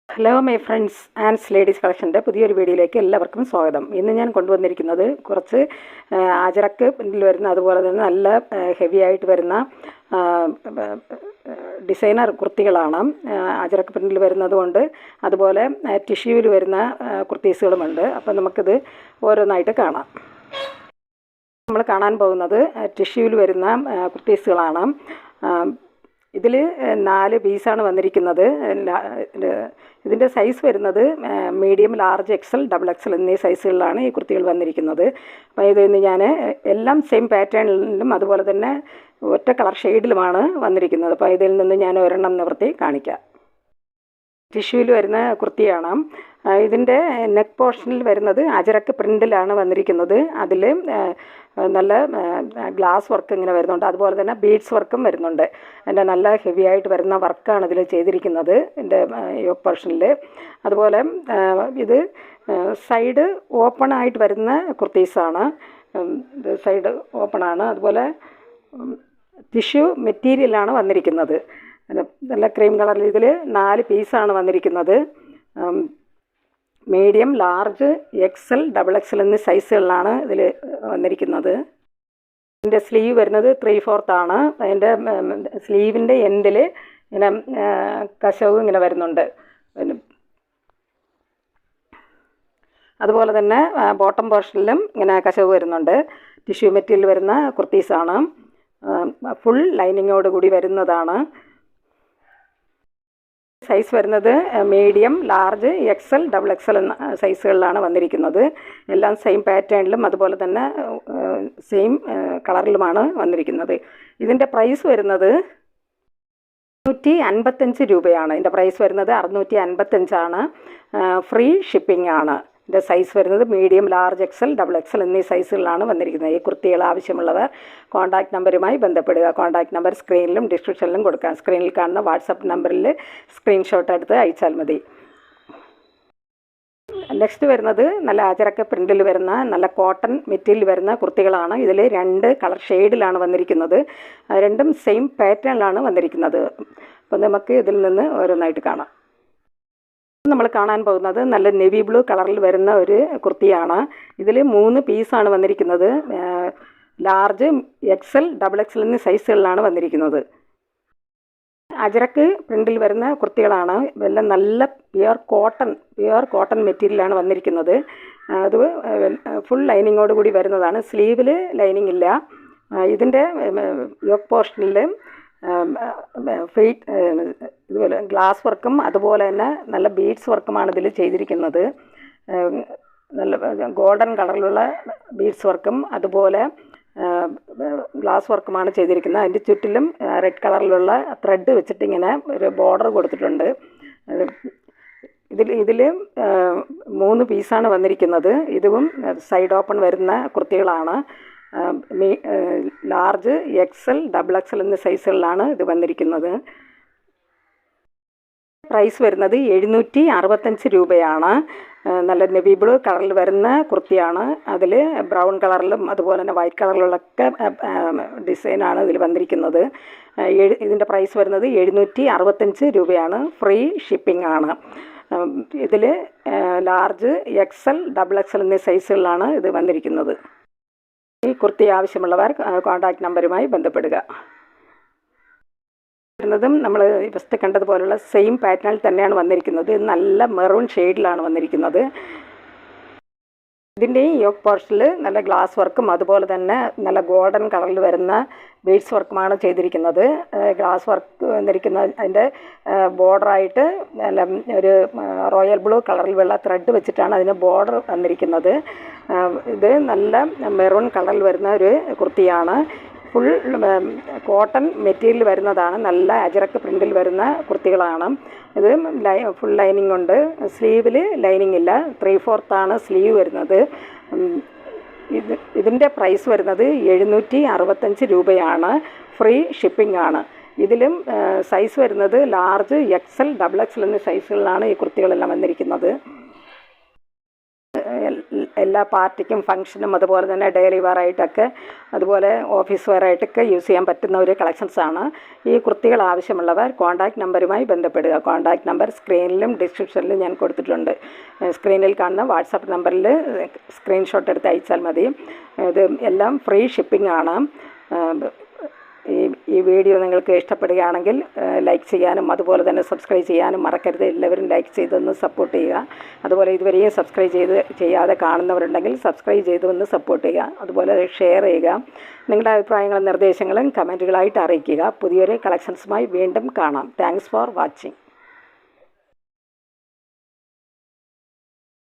Hello my friends ആൻഡ്സ് ladies കളക്ഷൻ്റെ പുതിയൊരു വീഡിയോയിലേക്ക് എല്ലാവർക്കും സ്വാഗതം. ഇന്ന് ഞാൻ കൊണ്ടുവന്നിരിക്കുന്നത് കുറച്ച് അജറക്ക് പ്രിൻ്റിൽ വരുന്ന അതുപോലെ തന്നെ നല്ല ഹെവി ആയിട്ട് വരുന്ന ഡിസൈനർ കുർത്തികളാണ്. അജറക്ക് പ്രിൻ്റിൽ വരുന്നതുകൊണ്ട് അതുപോലെ ടിഷ്യൂവിൽ വരുന്ന കുർത്തീസുകളുമുണ്ട്. അപ്പം നമുക്കിത് ഓരോന്നായിട്ട് കാണാം. നമ്മൾ കാണാൻ പോകുന്നത് ടിഷ്യൂവിൽ വരുന്ന കുർത്തീസുകളാണ്. ഇതിൽ 4 പീസാണ് വന്നിരിക്കുന്നത്. ഇതിൻ്റെ സൈസ് വരുന്നത് medium, large, XL, double XL എന്നീ സൈസുകളിലാണ് ഈ കുർത്തികൾ വന്നിരിക്കുന്നത്. അപ്പോൾ ഇതിൽ ഞാൻ എല്ലാം സെയിം പാറ്റേണിലും അതുപോലെ തന്നെ ഒറ്റ കളർ ഷെയ്ഡിലുമാണ് വന്നിരിക്കുന്നത്. അപ്പോൾ ഇതിൽ നിന്ന് ഞാൻ ഒരെണ്ണം നിവർത്തി കാണിക്കാം. ടിഷ്യൂവിൽ വരുന്ന കുർത്തിയാണ്. ഇതിൻ്റെ നെക്ക് പോർഷനിൽ വരുന്നത് അജറക്ക് പ്രിൻ്റിലാണ് വന്നിരിക്കുന്നത്. അതിൽ നല്ല ഗ്ലാസ് വർക്ക് ഇങ്ങനെ വരുന്നുണ്ട്, അതുപോലെ തന്നെ ബീഡ്സ് വർക്കും വരുന്നുണ്ട്. എൻ്റെ നല്ല ഹെവി ആയിട്ട് വരുന്ന വർക്കാണ് ഇതിൽ ചെയ്തിരിക്കുന്നത് എൻ്റെ യോക്ക് പോർഷനിൽ. അതുപോലെ ഇത് സൈഡ് ഓപ്പൺ ആയിട്ട് വരുന്ന കുർത്തീസാണ്. ഇത് സൈഡ് ഓപ്പണാണ്. അതുപോലെ ടിഷ്യൂ മെറ്റീരിയലാണ് വന്നിരിക്കുന്നത്. നല്ല ക്രീം കളറിൽ ഇതിൽ 4 പീസാണ് വന്നിരിക്കുന്നത്. Medium, large, XL, double XL എന്നീ സൈസുകളിലാണ് ഇതിൽ വന്നിരിക്കുന്നത്. ഇതിൻ്റെ സ്ലീവ് വരുന്നത് 3/4 ആണ്. അതിൻ്റെ സ്ലീവിൻ്റെ എൻഡിൽ ഇങ്ങനെ കശവ് ഇങ്ങനെ വരുന്നുണ്ട്. അതുപോലെ തന്നെ ബോട്ടം പോർഷനിലും ഇങ്ങനെ കശവ് വരുന്നുണ്ട്. ടിഷ്യൂ മെറ്റീരിയൽ വരുന്ന കുർത്തീസാണ്. ഫുൾ ലൈനിങ്ങോട് കൂടി വരുന്നതാണ്. സൈസ് വരുന്നത് medium, large, XL, double XL എന്ന സൈസുകളിലാണ് വന്നിരിക്കുന്നത്. എല്ലാം സെയിം പാറ്റേണിലും അതുപോലെ തന്നെ സെയിം കളറിലുമാണ് വന്നിരിക്കുന്നത്. ഇതിൻ്റെ പ്രൈസ് വരുന്നത് 655 രൂപയാണ്. ഇതിൻ്റെ പ്രൈസ് വരുന്നത് 655 ആണ്. ഫ്രീ ഷിപ്പിംഗ് ആണ്. ഇതിൻ്റെ സൈസ് വരുന്നത് medium, large, XL, double XL എന്നീ സൈസുകളിലാണ് വന്നിരിക്കുന്നത്. ഈ കുർത്തികൾ ആവശ്യമുള്ളവർ കോൺടാക്റ്റ് നമ്പറുമായി ബന്ധപ്പെടുക. കോൺടാക്റ്റ് നമ്പർ സ്ക്രീനിലും ഡിസ്ക്രിപ്ഷനിലും കൊടുക്കാം. സ്ക്രീനിൽ കാണുന്ന വാട്സപ്പ് നമ്പറിൽ സ്ക്രീൻഷോട്ട് എടുത്ത് അയച്ചാൽ മതി. നെക്സ്റ്റ് വരുന്നത് നല്ല അജറക്ക പ്രിൻ്റിൽ വരുന്ന നല്ല കോട്ടൺ മെറ്റീരിയൽ വരുന്ന കുർത്തികളാണ്. ഇതിൽ 2 കളർ ഷെയ്ഡിലാണ് വന്നിരിക്കുന്നത്. രണ്ടും സെയിം പാറ്റേണിലാണ് വന്നിരിക്കുന്നത്. അപ്പോൾ നമുക്ക് ഇതിൽ നിന്ന് ഓരോന്നായിട്ട് കാണാം. നമ്മൾ കാണാൻ പോകുന്നത് നല്ല നേവി ബ്ലൂ കളറിൽ വരുന്ന ഒരു കുർത്തിയാണ്. ഇതിൽ 3 പീസാണ് വന്നിരിക്കുന്നത്. ലാർജ്, എക്സൽ, ഡബിൾ എക്സൽ എന്നീ സൈസുകളിലാണ് വന്നിരിക്കുന്നത്. അജറക്ക് പ്രിൻ്റിൽ വരുന്ന കുർത്തികളാണ്. എല്ലാം നല്ല പ്യുവർ കോട്ടൺ മെറ്റീരിയലാണ് വന്നിരിക്കുന്നത്. അത് ഫുൾ ലൈനിങ്ങോട് കൂടി വരുന്നതാണ്. സ്ലീവിൽ ലൈനിങ് ഇല്ല. ഇതിൻ്റെ യോക്ക് പോർഷനിൽ ഇതുപോലെ ഗ്ലാസ് വർക്കും അതുപോലെ തന്നെ നല്ല ബീഡ്സ് വർക്കുമാണ് ഇതിൽ ചെയ്തിരിക്കുന്നത്. നല്ല ഗോൾഡൻ കളറിലുള്ള ബീഡ്സ് വർക്കും അതുപോലെ ഗ്ലാസ് വർക്കുമാണ് ചെയ്തിരിക്കുന്നത്. അതിൻ്റെ ചുറ്റിലും റെഡ് കളറിലുള്ള ത്രെഡ് വെച്ചിട്ട് ഇങ്ങനെ ഒരു ബോർഡർ കൊടുത്തിട്ടുണ്ട്. ഇതിൽ 3 പീസാണ് വന്നിരിക്കുന്നത്. ഇതും സൈഡ് ഓപ്പൺ വരുന്ന കുർത്തികളാണ്. ലാർജ്, എക്സൽ, ഡബിൾ എക്സൽ എന്നീ സൈസുകളിലാണ് ഇത് വന്നിരിക്കുന്നത്. പ്രൈസ് വരുന്നത് 765 രൂപയാണ്. നല്ല നേവി ബ്ലൂ കളറിൽ വരുന്ന കുർത്തിയാണ്. അതിൽ ബ്രൗൺ കളറിലും അതുപോലെ തന്നെ വൈറ്റ് കളറിലുള്ളൊക്കെ ഡിസൈനാണ് ഇതിൽ വന്നിരിക്കുന്നത്. ഇതിൻ്റെ പ്രൈസ് വരുന്നത് 765 രൂപയാണ്. ഫ്രീ ഷിപ്പിംഗ് ആണ്. ഇതിൽ ലാർജ്, എക്സൽ, ഡബിൾ എക്സൽ എന്നീ സൈസുകളിലാണ് ഇത് വന്നിരിക്കുന്നത്. ഈ കുർത്തി ആവശ്യമുള്ളവർ കോൺടാക്റ്റ് നമ്പറുമായി ബന്ധപ്പെടുക. വരുന്നതും നമ്മൾ ഫസ്റ്റ് കണ്ടതുപോലുള്ള സെയിം പാറ്റേണിൽ തന്നെയാണ് വന്നിരിക്കുന്നത്. നല്ല മെറൂൺ ഷെയ്ഡിലാണ് വന്നിരിക്കുന്നത്. ഇതിൻ്റെ യോക്ക് പോർഷനിൽ നല്ല ഗ്ലാസ് വർക്കും അതുപോലെ തന്നെ നല്ല ഗോൾഡൻ കളറിൽ വരുന്ന ബീഡ്സ് വർക്കുമാണ് ചെയ്തിരിക്കുന്നത്. ഗ്ലാസ് വർക്ക് വന്നിരിക്കുന്ന അതിൻ്റെ ബോർഡറായിട്ട് നല്ല ഒരു റോയൽ ബ്ലൂ കളറിലുള്ള ത്രെഡ് വെച്ചിട്ടാണ് അതിന് ബോർഡർ വന്നിരിക്കുന്നത്. ഇത് നല്ല മെറൂൺ കളറിൽ വരുന്ന ഒരു കുർത്തിയാണ്. ഫുൾ കോട്ടൺ മെറ്റീരിയൽ വരുന്നതാണ്. നല്ല അജറക്ക് പ്രിൻ്റിൽ വരുന്ന കുർത്തികളാണ്. ഇത് ഫുൾ ലൈനിങ് ഉണ്ട്. സ്ലീവിൽ ലൈനിങ് ഇല്ല. 3/4 ആണ് സ്ലീവ് വരുന്നത്. ഇതിൻ്റെ പ്രൈസ് വരുന്നത് 765 രൂപയാണ്. ഫ്രീ ഷിപ്പിംഗ് ആണ്. ഇതിലും സൈസ് വരുന്നത് ലാർജ്, എക്സൽ, ഡബിൾ എക്സൽ എന്നീ സൈസുകളിലാണ് ഈ കുർത്തികളെല്ലാം വന്നിരിക്കുന്നത്. എല്ലാ പാർട്ടിക്കും ഫംഗ്ഷനും അതുപോലെ തന്നെ ഡെയിലി വെയറായിട്ടൊക്കെ അതുപോലെ ഓഫീസ് വെയറായിട്ടൊക്കെ യൂസ് ചെയ്യാൻ പറ്റുന്ന ഒരു കളക്ഷൻസാണ്. ഈ കുർത്തികൾ ആവശ്യമുള്ളവർ കോൺടാക്റ്റ് നമ്പറുമായി ബന്ധപ്പെടുക. കോൺടാക്റ്റ് നമ്പർ സ്ക്രീനിലും ഡിസ്ക്രിപ്ഷനിലും ഞാൻ കൊടുത്തിട്ടുണ്ട്. സ്ക്രീനിൽ കാണുന്ന വാട്സാപ്പ് നമ്പറിൽ സ്ക്രീൻഷോട്ട് എടുത്ത് അയച്ചാൽ മതി. ഇത് എല്ലാം ഫ്രീ ഷിപ്പിംഗ് ആണ്. ഈ വീഡിയോ നിങ്ങൾക്ക് ഇഷ്ടപ്പെടുകയാണെങ്കിൽ ലൈക്ക് ചെയ്യാനും അതുപോലെ തന്നെ സബ്സ്ക്രൈബ് ചെയ്യാനും മറക്കരുത്. എല്ലാവരും ലൈക്ക് ചെയ്തൊന്ന് സപ്പോർട്ട് ചെയ്യുക. അതുപോലെ ഇതുവരെയും സബ്സ്ക്രൈബ് ചെയ്യാതെ കാണുന്നവരുണ്ടെങ്കിൽ സബ്സ്ക്രൈബ് ചെയ്തൊന്ന് സപ്പോർട്ട് ചെയ്യുക. അതുപോലെ ഷെയർ ചെയ്യുക. നിങ്ങളുടെ അഭിപ്രായങ്ങളും നിർദ്ദേശങ്ങളും കമൻറ്റുകളായിട്ട് അറിയിക്കുക. പുതിയൊരു കളക്ഷൻസുമായി വീണ്ടും കാണാം. Thanks for watching.